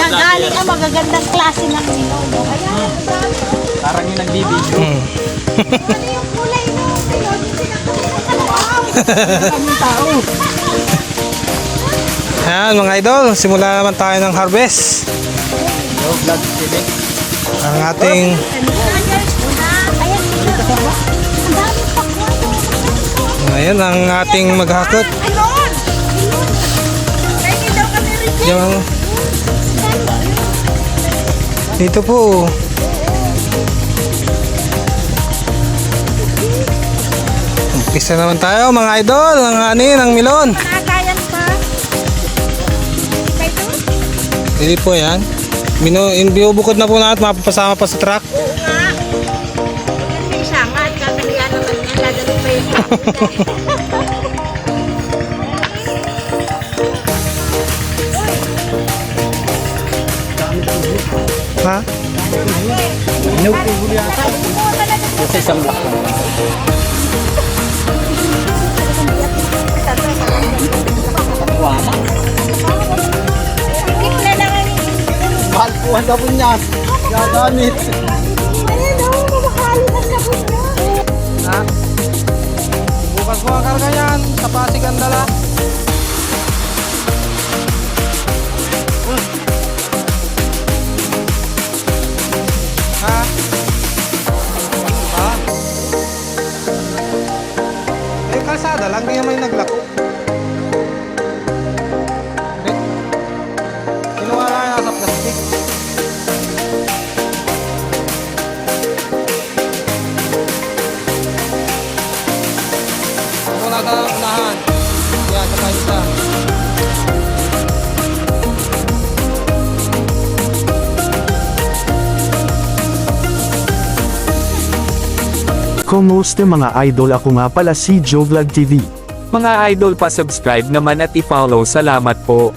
Nagaling ang magagandang klase ng milon. Ayan, Parang yung nagbibidyo. ano yung kulay ng milon? Yung pinakalawaw. Maraming tao. Ayan mga idol, simula naman tayo ng harvest. Yo, vlog TV. Ang ating ngayon ang ating maghakot. Milon! Pwede daw kami rin. Yung, dito po. Umpisa naman tayo mga idol, ang anin, ang milon. Nakakayan pa. Kayo? Hindi po yan. Binubukod na po natin, mapapasama pa sa truck. Oo nga. Yan may sangat. Kakalian naman yan. Dadalo pa yung Ha? Inuulo yata. Kasi isang block lang. Wala. Tikla lang ang Mahal po ang sabon niya. Gagamit. ayun o, mamahali na sabon na. Ha? Bukas mo ang karga yan. Sa Pasig ang dala. Ha? Ha? Eh, kalsada lang. Di naman yung naglako. Eh, kinuha lang yung nasa plastic. Ito nasa unahan. Yan, sa paisa. Kumusta mga idol, ako nga pala si Joe Vlog TV. Mga idol, pa-subscribe naman at i-follow. Salamat po.